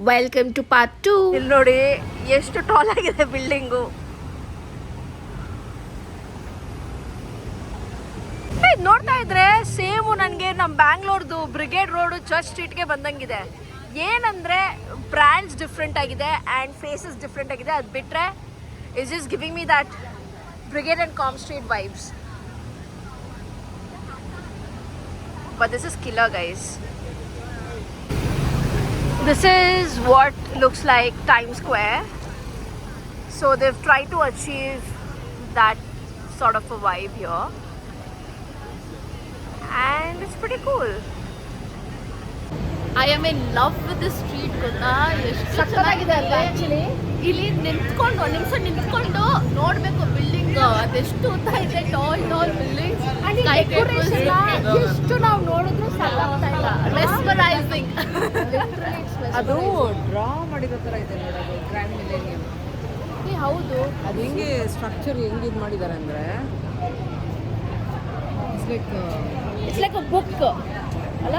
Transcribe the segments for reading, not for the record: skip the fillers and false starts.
Welcome to part 2. ಇಲ್ಲಿ ನೋಡಿ ಎಷ್ಟು ಟಾಲ್ ಆಗಿದೆ ಬಿಲ್ಡಿಂಗು. ನೋಡ್ತಾ ಇದ್ರೆ ಸೇಮು ನನಗೆ ನಮ್ಮ ಬ್ಯಾಂಗ್ಳೂರ್ದು ಬ್ರಿಗೇಡ್ ರೋಡು ಚರ್ಚ್ ಸ್ಟ್ರೀಟ್ಗೆ ಬಂದಂಗಿದೆ. ಏನಂದರೆ ಬ್ರ್ಯಾಂಡ್ಸ್ ಡಿಫ್ರೆಂಟ್ ಆಗಿದೆ ಆ್ಯಂಡ್ ಫೇಸಸ್ ಡಿಫ್ರೆಂಟ್ ಆಗಿದೆ. ಅದು ಬಿಟ್ಟರೆ is just giving me that brigade and com street vibes. But this is killer, guys. This is what looks like Times Square. So they've tried to achieve that sort of a vibe here. And it's pretty cool. I am in love with this street. ಗೊತ್ತಾ ಎಷ್ಟು ಸಕ್ಕತ್ತಾಗಿದೆ ಅಲ್ವಾ actually. ಇಲ್ಲಿ ನಿಂತ್ಕೊಂಡು ಒಂದು ನಿಮಿಷ ನಿಂತ್ಕೊಂಡು ನೋಡಬೇಕು ಬಿಲ್ಡಿಂಗ್ ಅದೆಷ್ಟು ಉದ್ದ ಇದೆ. ಟಾಲ್ ಬಿಲ್ಡಿಂಗ್ಸ್ ಎಷ್ಟು ನಾವು ನೋಡಿದ್ರು ಸಾಕಾಗ್ತಾ ಇಲ್ಲ. ಮೆಸ್ಮರೈಸಿಂಗ್. ಅದು ಡ್ರಾ ಮಾಡಿರೋ ಥರ ಇದೆ ನೋಡೋದು ಗ್ರ್ಯಾಂಡ್ ಮಿಲೇನಿಯಂ. ಹೌದು, ಅದು ಹಿಂಗೆ ಸ್ಟ್ರಕ್ಚರ್ ಹೆಂಗೆ ಇದು ಮಾಡಿದ್ದಾರೆ ಅಂದರೆ ಇಟ್ಸ್ ಲೈಕ್ ಅ ಬುಕ್ ಅಲ್ಲ,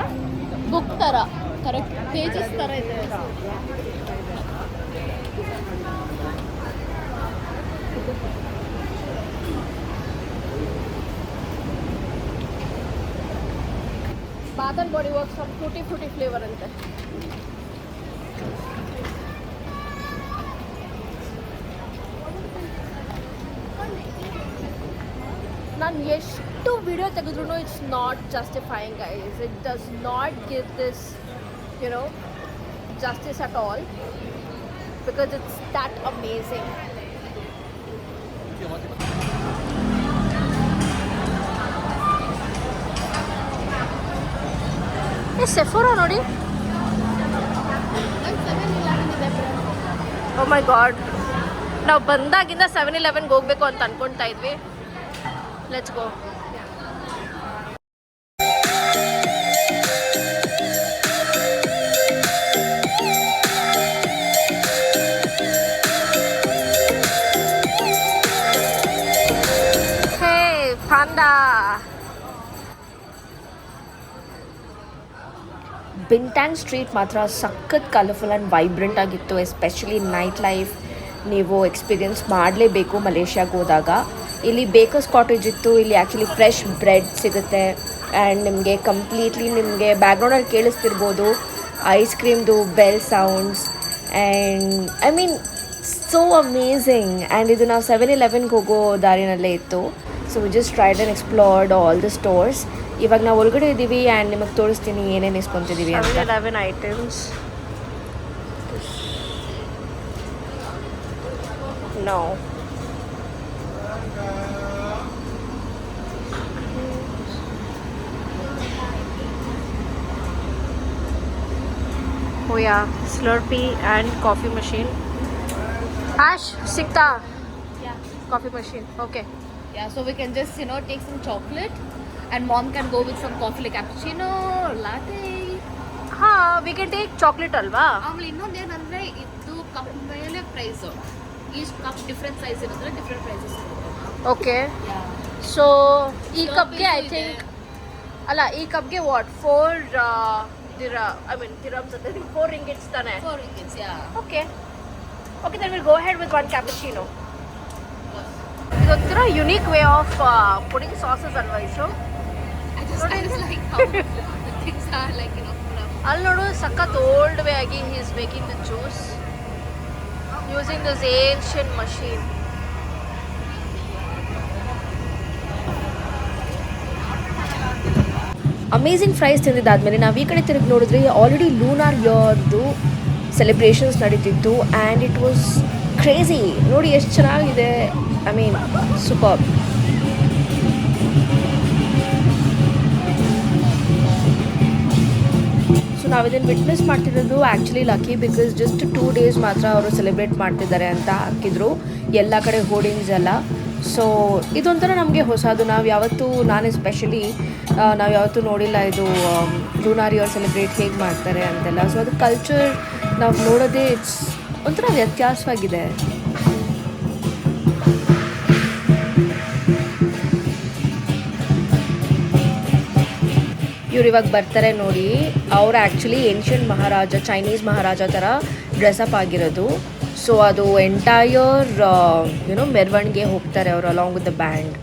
ಬುಕ್ ಥರ ಕರೆಕ್ಟ್ ಪೇಜಸ್ ಥರ ಇದೆ. Bath and body works from fruity flavour ಅಂತೆ. ನಾನು ಎಷ್ಟು ವಿಡಿಯೋ ತೆಗೆದ್ರೂ it's not justifying guys. It does not give this justice at all because it's that amazing. Sephora ನೋಡಿ. ಓ ಮೈ god, ನಾವು ಬಂದಾಗಿಂದ 7-Elevenಗೆ ಹೋಗ್ಬೇಕು ಅಂತ ಅನ್ಕೊಳ್ತಾ ಇದ್ವಿ. Let's go. ಬಿಂಟ್ಯಾಂಗ್ ಸ್ಟ್ರೀಟ್ ಮಾತ್ರ ಸಖತ್ ಕಲರ್ಫುಲ್ ಆ್ಯಂಡ್ ವೈಬ್ರೆಂಟ್ ಆಗಿತ್ತು. ಎಸ್ಪೆಷಲಿ ನೈಟ್ ಲೈಫ್ ನೀವು ಎಕ್ಸ್ಪೀರಿಯನ್ಸ್ ಮಾಡಲೇಬೇಕು ಮಲೇಷ್ಯಾಗೆ ಹೋದಾಗ. ಇಲ್ಲಿ ಬೇಕರ್ಸ್ ಕಾಟೇಜ್ ಇತ್ತು. ಇಲ್ಲಿ ಆ್ಯಕ್ಚುಲಿ ಫ್ರೆಶ್ ಬ್ರೆಡ್ ಸಿಗುತ್ತೆ ಆ್ಯಂಡ್ ನಿಮಗೆ ಕಂಪ್ಲೀಟ್ಲಿ ನಿಮಗೆ ಬ್ಯಾಕ್ಗ್ರೌಂಡಲ್ಲಿ ಕೇಳಿಸ್ತಿರ್ಬೋದು ಐಸ್ ಕ್ರೀಮ್ದು bell sounds and I mean so amazing. And ಇದು ನಾವು 7-Elevenಗೆ ಹೋಗೋ ದಾರಿನಲ್ಲೇ ಇತ್ತು. So we just tried and explored all the stores. ಇವಾಗ ನಾವು ಒಳಗಡೆ ಇದ್ದೀವಿ ಆ್ಯಂಡ್ ನಿಮಗೆ ತೋರಿಸ್ತೀನಿ ಏನೇನು ಇಸ್ಕೊತಿದ್ದೀವಿ ಅಂತ. 7-Eleven items. ನೋ ಓಯಾ ಸ್ಲರ್ಪಿ ಆ್ಯಂಡ್ ಕಾಫಿ ಮಷೀನ್. ಆಶ್ ಸಿಗ್ತಾ coffee machine? Okay. Yeah, so we can just take some chocolate and mom can go with some coffee like cappuccino or latte. ಹಾ, ವಿ ಕ್ಯಾನ್ ಟೇಕ್ ಚಾಕ್ಲೇಟ್ ಅಲ್ವಾ? ಆಮೇಲೆ ಇನ್ನೊಂದೇನಂದ್ರೆ ಇದು cup ಮೇಲೆ price, each cup different size ಇರುತ್ತೆ, different prices ಇರುತ್ತೆ. Okay. So ಈ ಕಪ್ಗೆ ಐ ಥಿಂಕ್ ಅಲ್ಲ, ಈ ಕಪ್ಗೆ ವಾಟ್ 4 dirhams ಅಂತ 4 ringgits ತಾನೆ? 4 ringgits, yeah. Okay then we'll go ahead with one cappuccino. ಇದೊಂಥರ unique way of pudding sauces ಅಲ್ವಾ ಇದು? I just like how the things are like ಅಲ್ಲಿ ನೋಡು ಸಖತ್ ಓಲ್ಡ್ ವೇ ಆಗಿ he is making the juice using this ancient machine. Amazing fries ತಿಂದಿದ್ದಾದಮೇಲೆ ನಾವು ಈ ಕಡೆ ತಿರುಗಿ ನೋಡಿದ್ರೆ ಆಲ್ರೆಡಿ ಲೂನಾರ್ ಇಯರ್ದು ಸೆಲೆಬ್ರೇಷನ್ಸ್ ನಡೀತಿತ್ತು ಆ್ಯಂಡ್ ಇಟ್ ವಾಸ್ ಕ್ರೇಜಿ. ನೋಡಿ ಎಷ್ಟು ಚೆನ್ನಾಗಿದೆ. I mean super. ಸೊ ನಾವಿದನ್ನು ವಿಟ್ನೆಸ್ ಮಾಡ್ತಿರೋದು actually lucky because just 2 days ಮಾತ್ರ ಅವರು ಸೆಲೆಬ್ರೇಟ್ ಮಾಡ್ತಿದ್ದಾರೆ ಅಂತ ಹಾಕಿದ್ರು ಎಲ್ಲ ಕಡೆ ಹೋರ್ಡಿಂಗ್ಸ್ ಎಲ್ಲ. ಸೊ ಇದೊಂಥರ ನಮಗೆ ಹೊಸದು. ನಾನು ಎಸ್ಪೆಷಲಿ ನಾವು ಯಾವತ್ತೂ ನೋಡಿಲ್ಲ ಇದು ಲೂನಾರ್ ಇಯರ್ ಸೆಲೆಬ್ರೇಟ್ ಹೇಗೆ ಮಾಡ್ತಾರೆ ಅಂತೆಲ್ಲ. ಸೊ ಅದು ಕಲ್ಚರ್ ನಾವು ನೋಡೋದೇ ಇಟ್ಸ್ ಒಂಥರ ವ್ಯತ್ಯಾಸವಾಗಿದೆ. ಇವ್ರು ಇವಾಗ ಬರ್ತಾರೆ ನೋಡಿ, ಅವ್ರು ಆ್ಯಕ್ಚುಲಿ ಏನ್ಷಿಯಂಟ್ ಮಹಾರಾಜ, ಚೈನೀಸ್ ಮಹಾರಾಜ ಥರ ಡ್ರೆಸ್ಅಪ್ ಆಗಿರೋದು. ಸೊ ಅದು ಎಂಟೈರ್ ಯುನೋ ಮೆರವಣಿಗೆ ಹೋಗ್ತಾರೆ ಅವರು along with the band.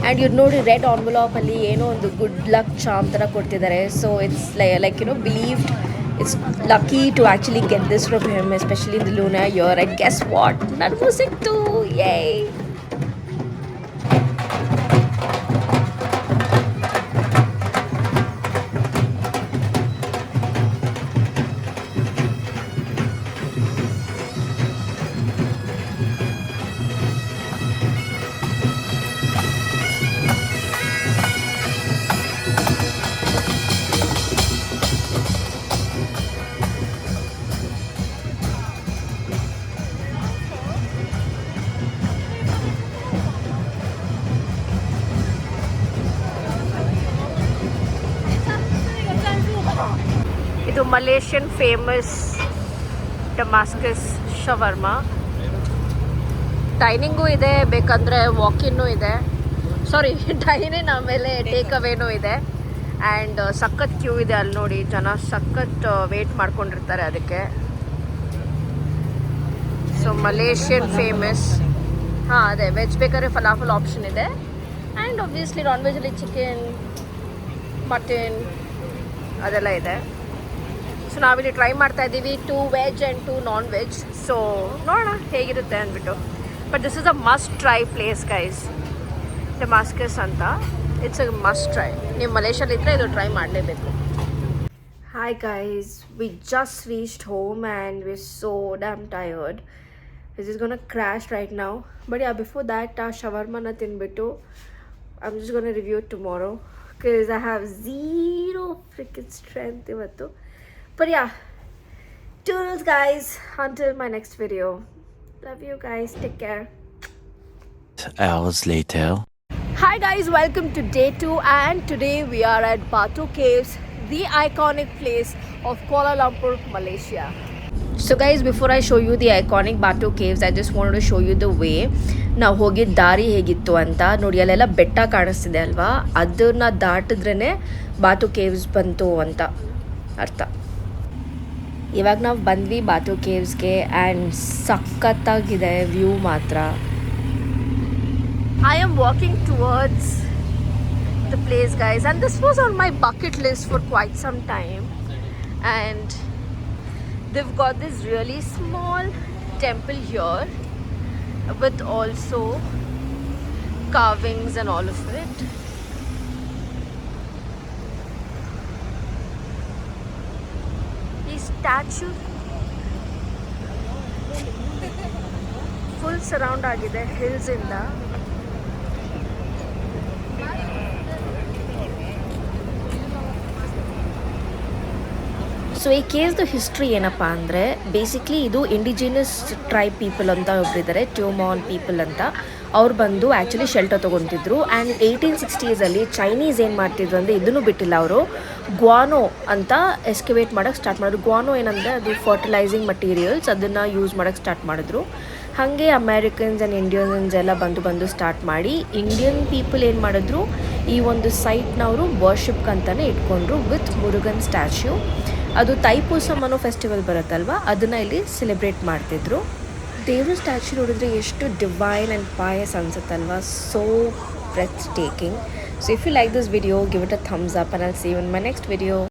And ಇವ್ರು ನೋಡಿ ರೆಡ್ ಆನ್ವಲಾಪಲ್ಲಿ ಏನೋ ಒಂದು ಗುಡ್ ಲಕ್ ಚಾಮ್ ಥರ ಕೊಡ್ತಿದ್ದಾರೆ. So it's like you know believed it's lucky to actually get this from him, especially in the lunar year. And guess what, ನನಗೂ ಸಿಕ್ತು. ಯೇ ಇದು Malaysian famous Damascus shawarma. Dining ಇದೆ, ಬೇಕಂದರೆ ವಾಕಿನ್ನೂ ಇದೆ, ಸಾರಿ ಡೈನಿನ್, ಆಮೇಲೆ ಟೇಕ್ ಅವೇನೂ ಇದೆ. ಆ್ಯಂಡ್ ಸಖತ್ ಕ್ಯೂ ಇದೆ ಅಲ್ಲಿ ನೋಡಿ, ಜನ ಸಖತ್ ವೇಟ್ ಮಾಡ್ಕೊಂಡಿರ್ತಾರೆ ಅದಕ್ಕೆ. So Malaysian famous. ಹಾಂ ಅದೇ, ವೆಜ್ ಬೇಕಾದ್ರೆ ಫಲಾಫಲ್ ಆಪ್ಷನ್ ಇದೆ. ಆ್ಯಂಡ್ ಒಬ್ವಿಯಸ್ಲಿ ನಾನ್ ವೆಜ್ಜಲ್ಲಿ ಚಿಕನ್, ಮಟನ್ ಅದೆಲ್ಲ ಇದೆ. ಸೊ ನಾವಿಲ್ಲಿ ಟ್ರೈ ಮಾಡ್ತಾ ಇದ್ದೀವಿ 2 veg and 2 non veg. So ನೋಡೋಣ ಹೇಗಿರುತ್ತೆ ಅಂದ್ಬಿಟ್ಟು. But this is a must try place guys, Damascus ಅಂತ. It's a must try. ನೀವು ಮಲೇಷ್ಯಾಲಿದ್ದರೆ ಇದು ಟ್ರೈ ಮಾಡಲೇಬೇಕು. Hi guys, we just reached home and we so damn tired. Which is gonna crash right now. But yeah before that ಆ ಶವರ್ಮನ ತಿಂದ್ಬಿಟ್ಟು I am just gonna review tomorrow because I have zero freaking strength ಇವತ್ತು. But yeah, toodles guys, until my next video. Love you guys, take care. Hours later. Hi guys, welcome to day 2 and today we are at Batu Caves, the iconic place of Kuala Lumpur, Malaysia. So guys, before I show you the iconic Batu Caves, I just wanted to show you the way. ನಾವು ಹೋಗಿದ್ದ ದಾರಿ ಹೇಗಿತ್ತು ಅಂತ ನೋಡಿ. ಅಲ್ಲೆಲ್ಲ ಬೆಟ್ಟ ಕಾಣಿಸ್ತಿದೆ ಅಲ್ವಾ, ಅದನ್ನು ದಾಟಿದ್ರೇ ಬಾತು ಕೇವ್ಸ್ ಬಂತು ಅಂತ ಅರ್ಥ. ಇವಾಗ ನಾವು ಬಂದ್ವಿ ಬಾತು ಕೇವ್ಸ್ಗೆ ಆ್ಯಂಡ್ ಸಖತ್ತಾಗಿದೆ ವ್ಯೂ ಮಾತ್ರ. I am walking towards the place guys, and this was on my bucket list for quite some time. And they've got this really small temple here with also carvings and all of it. Statue full surround ಆಗಿದೆ hills ಇಂದ. So ಈ ಕೇವ್ದು history ಏನಪ್ಪ ಅಂದರೆ, basically ಇದು indigenous tribe people ಅಂತ ಒಬ್ಬರಿದ್ದಾರೆ, ಟ್ಯೂಮಾನ್ people ಅಂತ. ಅವ್ರು ಬಂದು ಆ್ಯಕ್ಚುಲಿ ಶೆಲ್ಟರ್ ತೊಗೊತಿದ್ರು. ಆ್ಯಂಡ್ 1860s ಚೈನೀಸ್ ಏನು ಮಾಡ್ತಿದ್ರು ಅಂದರೆ, ಇದನ್ನು ಬಿಟ್ಟಿಲ್ಲ ಅವರು, ಗ್ವಾನೋ ಅಂತ ಎಸ್ಕಿವೇಟ್ ಮಾಡೋಕ್ಕೆ ಸ್ಟಾರ್ಟ್ ಮಾಡಿದ್ರು. ಗ್ವಾನೋ ಏನಂದರೆ ಅದು ಫರ್ಟಿಲೈಸಿಂಗ್ ಮಟೀರಿಯಲ್ಸ್, ಅದನ್ನು ಯೂಸ್ ಮಾಡೋಕ್ಕೆ ಸ್ಟಾರ್ಟ್ ಮಾಡಿದ್ರು. ಹಾಗೆ ಅಮೇರಿಕನ್ಸ್ ಆ್ಯಂಡ್ ಇಂಡಿಯನ್ಸ್ ಎಲ್ಲ ಬಂದು ಸ್ಟಾರ್ಟ್ ಮಾಡಿ, ಇಂಡಿಯನ್ ಪೀಪಲ್ ಏನು ಮಾಡಿದ್ರು, ಈ ಒಂದು ಸೈಟ್ನವರು ವರ್ಷಿಪ್ ಅಂತಲೇ ಇಟ್ಕೊಂಡ್ರು ವಿತ್ ಮುರುಗನ್ ಸ್ಟ್ಯಾಚ್ಯೂ. ಅದು ತೈಪೂಸಮ್ ಅನ್ನೋ ಫೆಸ್ಟಿವಲ್ ಬರುತ್ತಲ್ವ, ಅದನ್ನು ಇಲ್ಲಿ ಸೆಲೆಬ್ರೇಟ್ ಮಾಡ್ತಿದ್ರು. ದೇವ್ರ ಸ್ಟ್ಯಾಚ್ಯೂ ನೋಡಿದ್ರೆ ಎಷ್ಟು ಡಿವೈನ್ ಆ್ಯಂಡ್ ಪಾಯಸ್ ಅನ್ಸುತ್ತಲ್ವ, so breathtaking. So if you like this video, give it a thumbs up and I'll see you in my next video.